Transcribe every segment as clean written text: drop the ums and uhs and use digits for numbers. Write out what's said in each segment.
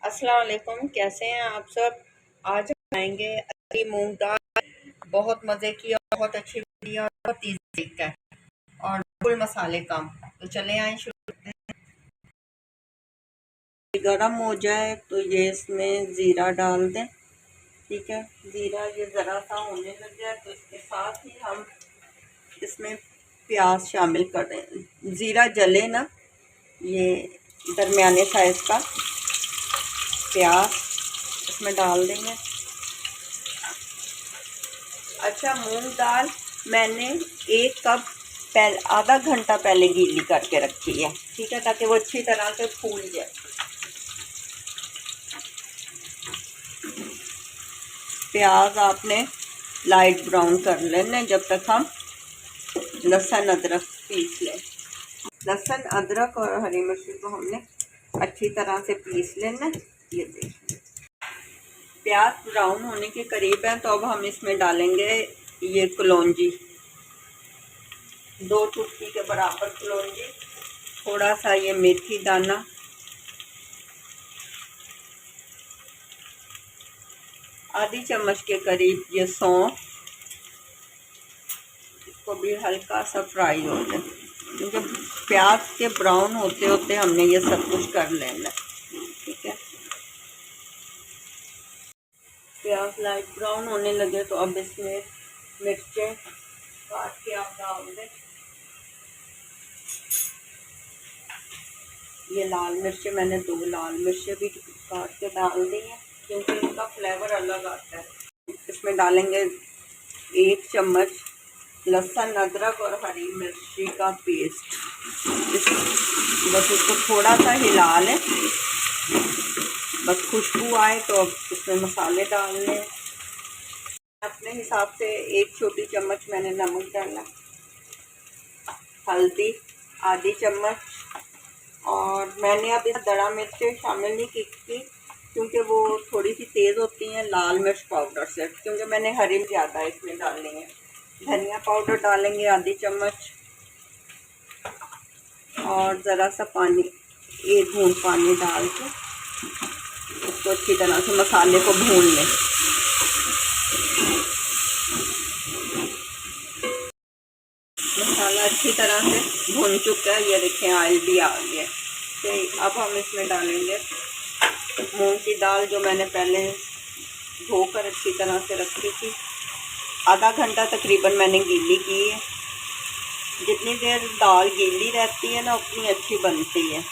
अस्सलाम वालेकुम, कैसे हैं आप सब। आज हम बनाएंगे अरबी मूंग दाल। बहुत मज़े की और बहुत अच्छी बनी और बहुत ईजी तरीका है और बिल्कुल मसाले कम। तो चले आए शुरू करते हैं। गरम हो जाए तो ये इसमें ज़ीरा डाल दें। ठीक है, ज़ीरा ये ज़रा सा होने लग जाए तो इसके साथ ही हम इसमें प्याज शामिल कर दें। ज़ीरा जले ना, ये दरमियाने साइज़ का प्याज इसमें डाल देंगे। अच्छा, मूंग दाल मैंने 1 कप पहले आधा घंटा पहले गीली करके रखी है। ठीक है, ताकि वो अच्छी तरह से फूल जाए। प्याज आपने लाइट ब्राउन कर लेना जब तक हम लहसुन अदरक पीस लें। लहसुन अदरक और हरी मिर्ची को हमने अच्छी तरह से पीस लेना। ये देखिए प्याज ब्राउन होने के करीब है, तो अब हम इसमें डालेंगे ये कलौंजी, 2 चुटकी के बराबर कलौंजी, थोड़ा सा ये मेथी दाना, आधी चम्मच के करीब ये सौंफ। इसको भी हल्का सा फ्राई हो जाए, क्योंकि प्याज के ब्राउन होते होते हमने ये सब कुछ कर लेना। ठीक है, प्याज लाइट ब्राउन होने लगे तो अब इसमें मिर्चें काट के आप डाल दें। ये लाल मिर्चें मैंने 2 लाल मिर्चें भी काट के डाल दी हैं, क्योंकि इनका फ्लेवर अलग आता है। इसमें डालेंगे 1 चम्मच लहसुन अदरक और हरी मिर्ची का पेस्ट। बस इसको थोड़ा सा हिला लें, बस खुशबू आए तो अब इसमें मसाले डाल लें। अपने हिसाब से 1 छोटी चम्मच मैंने नमक डाला, हल्दी आधी चम्मच, और मैंने अब इस दड़ा मिर्चें शामिल नहीं की थी क्योंकि वो थोड़ी सी तेज़ होती हैं लाल मिर्च पाउडर से, क्योंकि मैंने हरी ज़्यादा इसमें डालनी है। धनिया पाउडर डालेंगे आधी चम्मच, और ज़रा सा पानी, 1 घूंट पानी डाल के उसको अच्छी तरह से मसाले को भून लें। मसाला अच्छी तरह से भून चुका है, ये देखें ऑयल भी आ गया। तो अब हम इसमें डालेंगे मूंग की दाल, जो मैंने पहले धोकर अच्छी तरह से रखी थी। आधा घंटा तकरीबन मैंने गीली की है। जितनी देर दाल गीली रहती है ना, उतनी अच्छी बनती है।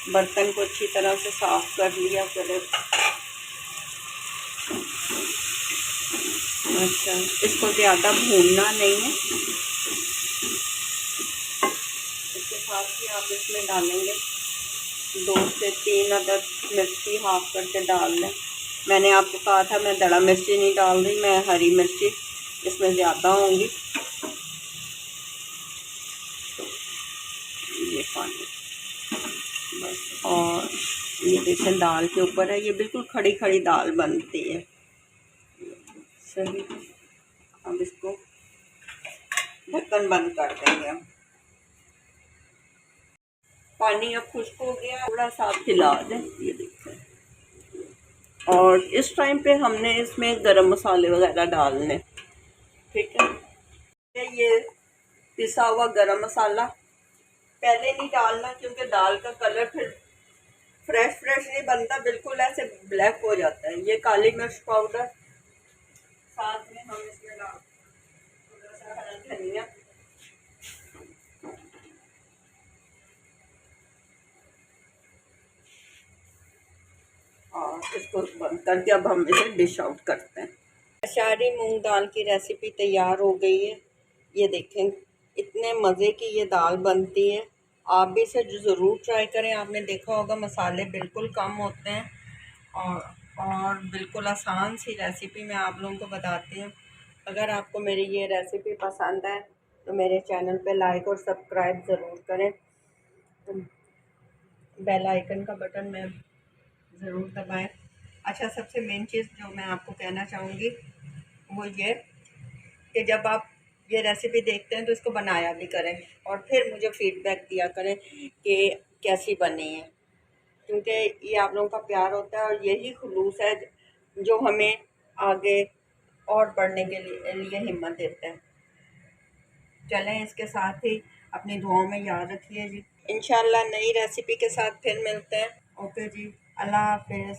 बर्तन को अच्छी तरह से साफ कर लिया करें। अच्छा, इसको ज़्यादा भूनना नहीं है। इसके साथ ही आप इसमें डालेंगे 2 से 3 अदद मिर्ची हाफ करके डाल लें। मैंने आपको कहा था मैं दड़ा मिर्ची नहीं डाल रही, मैं हरी मिर्ची इसमें ज़्यादा होंगी। ये पानी बस, और ये देखें दाल के ऊपर है, ये बिल्कुल खड़ी खड़ी दाल बनती है। सही, अब इसको ढक्कन बंद कर देंगे हम। पानी अब खुश्क हो गया, थोड़ा सा खिला दें। ये देखें, और इस टाइम पे हमने इसमें गरम मसाले वगैरह डालने। ठीक है, ये पिसा हुआ गरम मसाला पहले नहीं डालना, क्योंकि दाल का कलर फिर फ्रेश नहीं बनता, बिल्कुल ऐसे ब्लैक हो जाता है। ये काली मिर्च पाउडर, साथ में हम इसमें डाल थोड़ा सा हरा धनिया, और इसको बंद करके अब हम इसे डिश आउट करते हैं। अचारी मूंग दाल की रेसिपी तैयार हो गई है। ये देखें, इतने मज़े की ये दाल बनती है। आप भी इसे ज़रूर ट्राई करें। आपने देखा होगा मसाले बिल्कुल कम होते हैं, और बिल्कुल आसान सी रेसिपी मैं आप लोगों को बताती हूँ। अगर आपको मेरी ये रेसिपी पसंद है तो मेरे चैनल पे लाइक और सब्सक्राइब ज़रूर करें। तो बेल आइकन का बटन में ज़रूर दबाएं। अच्छा, सबसे मेन चीज़ जो मैं आपको कहना चाहूँगी वो ये कि जब आप ये रेसिपी देखते हैं तो इसको बनाया भी करें, और फिर मुझे फ़ीडबैक दिया करें कि कैसी बनी है, क्योंकि ये आप लोगों का प्यार होता है और यही खुलूस है जो हमें आगे और बढ़ने के लिए हिम्मत देता है। चलें, इसके साथ ही अपनी दुआओं में याद रखिए जी। इंशाल्लाह नई रेसिपी के साथ फिर मिलते हैं। ओके जी, अल्लाह हाफिज़।